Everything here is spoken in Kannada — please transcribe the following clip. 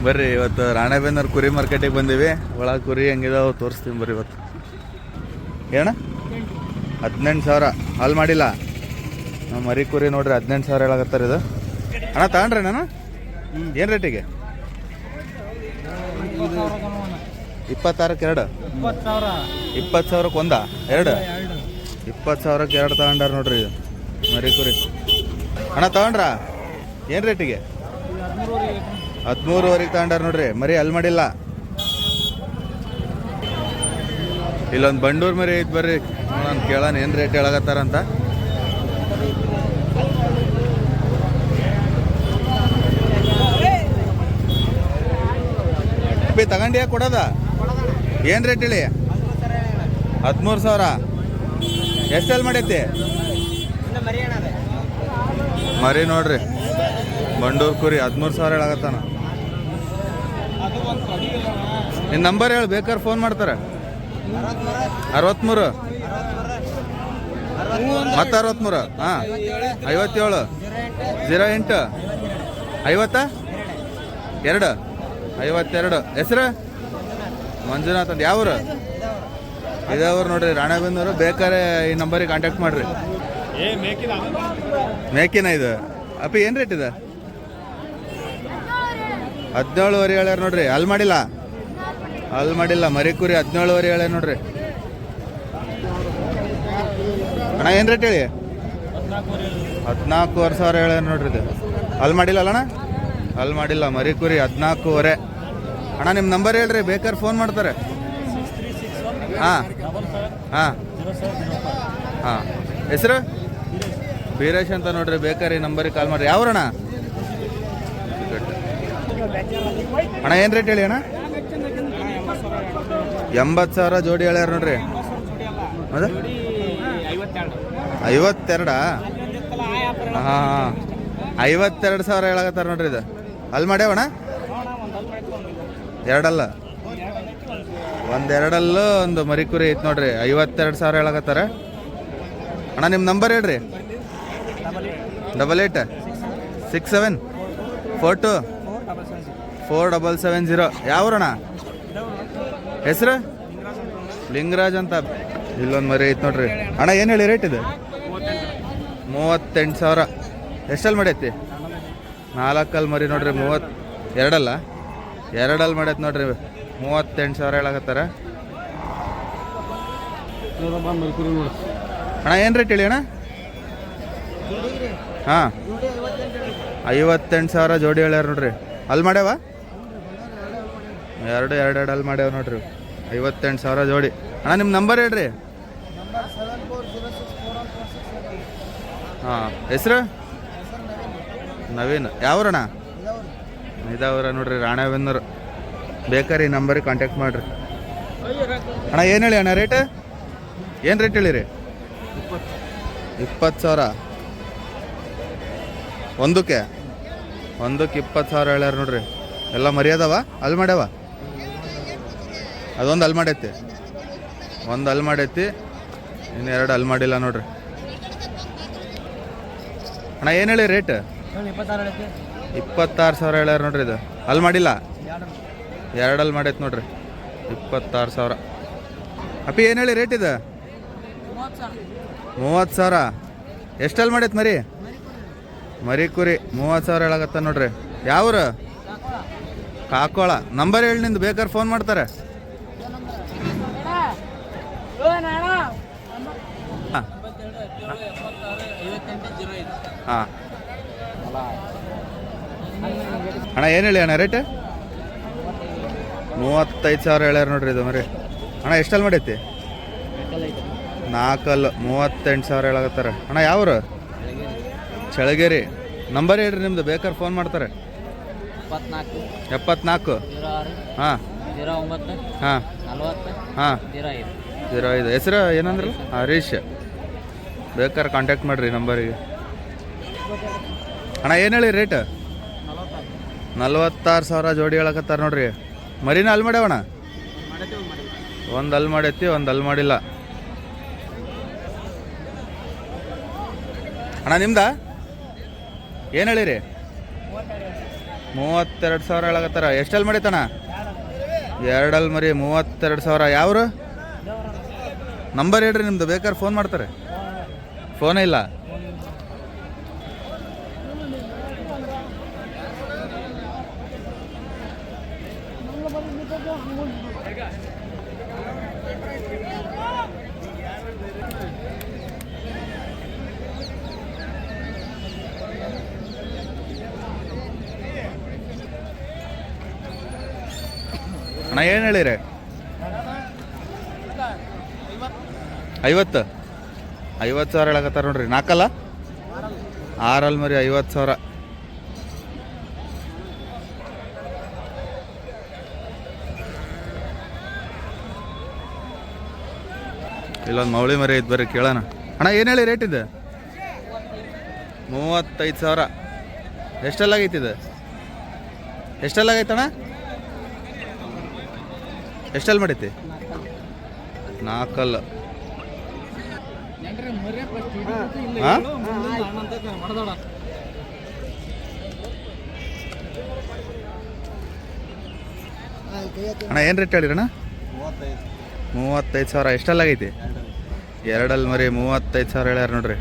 ಬರ್ರಿ ಇವತ್ತು ರಾಣೆಬೆನ್ನೂರು ಕುರಿ ಮಾರ್ಕೆಟಿಗೆ ಬಂದೀವಿ. ಒಳಗೆ ಕುರಿ ಹೆಂಗಿದಾವೆ ತೋರಿಸ್ತೀನಿ ಬರ್ರಿ. ಇವತ್ತು ಏನ 18,000 ಹಾಲು ಮಾಡಿಲ್ಲ. ನಮ್ಮ ಮರಿ ಕುರಿ ನೋಡ್ರಿ 18,000 ಹೇಳಾಕತ್ತಾರೆ. ಇದು ಅಣ್ಣ ತಗೊಂಡ್ರಿ ನಾನು ಏನು ರೇಟಿಗೆ? 26ಕ್ಕೆ 2, 20,000ಕ್ಕೆ 1, 2, 20,000ಕ್ಕೆ 2 ತಗೊಂಡಾರ ನೋಡ್ರಿ. ಇದು ಮರಿ ಕುರಿ ಅಣ್ಣ ತಗೊಂಡ್ರ ಏನು ರೇಟಿಗೆ? 13,500 ತಗೊಂಡಾರ ನೋಡ್ರಿ. ಮರಿ ಅಲ್ಲಿ ಮಾಡಿಲ್ಲ. ಇಲ್ಲೊಂದು ಬಂಡೂರು ಮರಿ ಐತೆ ಬರ್ರಿ, ನಾನು ಕೇಳೋಣ ಏನು ರೇಟ್ ಹೇಳಕತ್ತಾರಂತ. ತಗೊಂಡಿಯಾ ಕೊಡೋದ ಏನು ರೇಟ್ ಹೇಳಿ? 13,000. ಎಷ್ಟಲ್ಲಿ ಮಾಡೈತಿ ಮರಿ ನೋಡ್ರಿ? ಬಂಡೂರು ಕುರಿ 13,000 ಹೇಳಾಕತ್ತಾನ. ನಿನ್ನ ನಂಬರ್ ಹೇಳಿ, ಬೇಕಾದ್ರೆ ಫೋನ್ ಮಾಡ್ತಾರೆ. 63 ಮತ್ತೆ 63 ಹಾಂ 57 08 50 2 52. ಹೆಸರು ಮಂಜುನಾಥ್ ಅಂತ. ಯಾವ್ರು? ಇದಾವ್ರು ನೋಡ್ರಿ, ರಾಣೆಬೆನ್ನೂರು. ಬೇಕಾರೆ ಈ ನಂಬರಿಗೆ ಕಾಂಟ್ಯಾಕ್ಟ್ ಮಾಡ್ರಿ. ಮೇಕಿನ ಇದು ಅಪ್ಪಿ ಏನು ರೇಟ್ ಇದೆ? 17,500 ಹೇಳ್ಯಾರ ನೋಡ್ರಿ. ಅಲ್ಲಿ ಮಾಡಿಲ್ಲ, ಅಲ್ಲಿ ಮಾಡಿಲ್ಲ. ಮರಿ ಕುರಿ 17,500 ಹೇಳ್ಯಾರ ನೋಡ್ರಿ. ಅಣ್ಣ ಏನು ರೇಟ್ ಹೇಳಿ? 14,500 ಹೇಳ್ಯಾರ ನೋಡ್ರಿ. ಇದು ಅಲ್ಲಿ ಮಾಡಿಲ್ಲ ಅಲ್ಲಣ್ಣ? ಅಲ್ಲಿ ಮಾಡಿಲ್ಲ. ಮರಿ ಕುರಿ 14,500. ಅಣ್ಣ ನಿಮ್ಮ ನಂಬರ್ ಹೇಳ್ರಿ, ಬೇಕಾದ್ರೆ ಫೋನ್ ಮಾಡ್ತಾರೆ. ಹಾಂ ಹಾಂ ಹಾಂ. ಹೆಸರು ಬೀರೇಶ್ ಅಂತ ನೋಡ್ರಿ. ಬೇಕಾರೆ ಈ ನಂಬರಿಗೆ ಕಾಲ್ ಮಾಡಿರಿ. ಯಾವ್ರಣ್ಣ? ಅಣ್ಣ ಏನು ರೇಟ್ ಹೇಳಿ ಅಣ್ಣ? 80,000 ಜೋಡಿ ಹೇಳ್ಯಾರ ನೋಡ್ರಿ. ಹೌದಾ? 52? ಹಾಂ ಹಾಂ 52,000 ಹೇಳಾಕತ್ತಾರ ನೋಡ್ರಿ. ಇದು ಅಲ್ಲಿ ಮಾಡ್ಯಾವಣ್ಣ? ಎರಡಲ್ಲ, ಒಂದೆರಡಲ್ಲೂ ಒಂದು ಮರಿ ಕುರಿ ಐತೆ ನೋಡ್ರಿ. 52,000 ಹೇಳಾಕತ್ತಾರ. ಅಣ್ಣ ನಿಮ್ಮ ನಂಬರ್ ಹೇಳ್ರಿ. 88 67 42 4770. ಯಾವ್ರಣ್ಣ? ಹೆಸರು ಲಿಂಗರಾಜ್ ಅಂತ. ಇಲ್ಲೊಂದು ಮರಿ ಐತೆ ನೋಡ್ರಿ. ಅಣ್ಣ ಏನು ಹೇಳಿ ರೇಟ್ ಇದು? 38,000. ಎಷ್ಟಲ್ಲಿ ಮಾಡೈತಿ? 4 ಮರಿ ನೋಡ್ರಿ. 32 2 ಮಾಡೈತಿ ನೋಡ್ರಿ. 38,000 ಹೇಳಾಕತ್ತಾರ. ಅಣ್ಣ ಏನು ರೇಟ್ ಹೇಳಿ ಅಣ್ಣ? ಹಾಂ 58,000 ಜೋಡಿ ಹೇಳ್ಯಾರ ನೋಡ್ರಿ. ಅಲ್ಲಿ ಮಾಡ್ಯಾವ? 2 ಅಲ್ಲಿ ಮಾಡ್ಯಾವ ನೋಡ್ರಿ. 58,000 ಜೋಡಿ. ಅಣ್ಣ ನಿಮ್ಮ ನಂಬರ್ ಹೇಳ್ರಿ. ಹಾಂ ಹೆಸರು ನವೀನ್. ಯಾವ್ರಣ್ಣ? ಇದಾವ್ರ ನೋಡ್ರಿ, ರಾಣೆಬೆನ್ನೂರು. ಬೇಕಾರೆ ಈ ನಂಬರಿಗೆ ಕಾಂಟ್ಯಾಕ್ಟ್ ಮಾಡಿರಿ. ಅಣ್ಣ ಏನು ಹೇಳಿ ಅಣ್ಣ ರೇಟ್? ಏನು ರೇಟ್ ಹೇಳಿರಿ? 20,000 ಒಂದಕ್ಕೆ 20,000 ಹೇಳ್ಯಾರ ನೋಡ್ರಿ. ಎಲ್ಲ ಮರ್ಯಾದವ? ಅಲ್ಲಿ ಮಾಡ್ಯಾವ? ಅದೊಂದು ಅಲ್ಲಿ ಮಾಡೈತಿ, ಒಂದು ಅಲ್ಲಿ ಮಾಡೈತಿ, ಇನ್ನು 2 ಅಲ್ಲಿ ಮಾಡಿಲ್ಲ ನೋಡ್ರಿ. ಅಣ್ಣ ಏನು ಹೇಳಿ ರೇಟ್? 26,000 ಹೇಳ್ಯಾರ ನೋಡ್ರಿ. ಇದು ಅಲ್ಲಿ ಮಾಡಿಲ್ಲ, 2 ಅಲ್ಲಿ ಮಾಡೈತಿ ನೋಡ್ರಿ. 26,000. ಅಪ್ಪಿ ಏನು ಹೇಳಿ ರೇಟ್ ಇದು? 30,000. ಎಷ್ಟಲ್ಲಿ ಮಾಡೈತಿ ಮರಿ? ಮರಿ ಕುರಿ 30,000 ಹೇಳಾಕತ್ತ ನೋಡ್ರಿ. ಯಾವ್ರು? ಕಾಕೋಳ. ನಂಬರ್ ಹೇಳಿ ನಿಂದು, ಬೇಕಾದ್ರೆ ಫೋನ್ ಮಾಡ್ತಾರೆ. ಹಾಂ ಅಣ್ಣ ಏನು ಹೇಳಿ ಅಣ್ಣ ರೇಟ್? 35,000 ಹೇಳ್ಯಾರ ನೋಡ್ರಿ. ಇದು ಮರಿ ಅಣ್ಣ ಎಷ್ಟಲ್ಲಿ ಮಾಡೈತಿ? 4 38,000 ಹೇಳಾಕತ್ತಾರ. ಅಣ್ಣ ಯಾವ್ರು? ಚಳಗೇರಿ. ನಂಬರ್ ಹೇಳ್ರಿ ನಿಮ್ದು, ಬೇಕಾದ್ರೆ ಫೋನ್ ಮಾಡ್ತಾರೆ. 74 ಹಾಂ ಹಾಂ ಹಾಂ 05. ಹೆಸರು ಏನಂದ್ರೆ? ಹರೀಶ್. ಬೇಕಾದ್ರೆ ಕಾಂಟ್ಯಾಕ್ಟ್ ಮಾಡಿರಿ ನಂಬರಿಗೆ. ಅಣ್ಣ ಏನು ಹೇಳಿ ರೇಟ್? 46,000 ಜೋಡಿ ಹೇಳಕತ್ತಾರ ನೋಡ್ರಿ. ಮರಿನ ಅಲ್ಲಿ ಮಾಡ್ಯಾವಣ್ಣ? ಒಂದು ಅಲ್ಲಿ ಮಾಡೈತಿ, ಒಂದು ಅಲ್ಲಿ ಮಾಡಿಲ್ಲ. ಅಣ್ಣ ನಿಮ್ದ ಏನು ಹೇಳಿರಿ? 32 ಸಾವಿರ ಹೇಳಕತ್ತಾರ. ಎಷ್ಟಲ್ಲಿ ಮರಿತಣ್ಣ? 2 ಮರಿ 32 ಸಾವಿರ. ಯಾವ್ರು? ನಂಬರ್ ಹೇಳ್ರಿ ನಿಮ್ದು, ಬೇಕಾದ್ರೆ ಫೋನ್ ಮಾಡ್ತಾರೆ. ಫೋನೇ ಇಲ್ಲ. ಅಣ್ಣ ಏನು ಹೇಳಿರಿ? 50 ಸಾವಿರ ಹೇಳಕತ್ತಾರ ನೋಡ್ರಿ. 4 6 ಮರಿ 50 ಸಾವಿರ. ಇಲ್ಲೊಂದು ಮೌಳಿ ಮರಿ ಐತೆ, ಬರ್ರಿ ಕೇಳೋಣ. ಅಣ್ಣ ಏನು ಹೇಳಿ ರೇಟ್ ಇದೆ? 35 ಸಾವಿರ. ಎಷ್ಟೆಲ್ಲಾಗೈತಿ ಇದು? ಎಷ್ಟೆಲ್ಲಾಗೈತಣ್ಣ? ಎಷ್ಟಲ್ಲಿ ಮಾಡೈತಿ? 4. ಹಾಂ ಅಣ್ಣ ಏನು ರೇಟ್ ಹೇಳಿರಣ್ಣ? 35 ಸಾವಿರ. ಎಷ್ಟಲ್ಲಾಗೈತಿ? 2 ಮರಿ 35 ಸಾವಿರ ಹೇಳ್ಯಾರ ನೋಡ್ರಿ.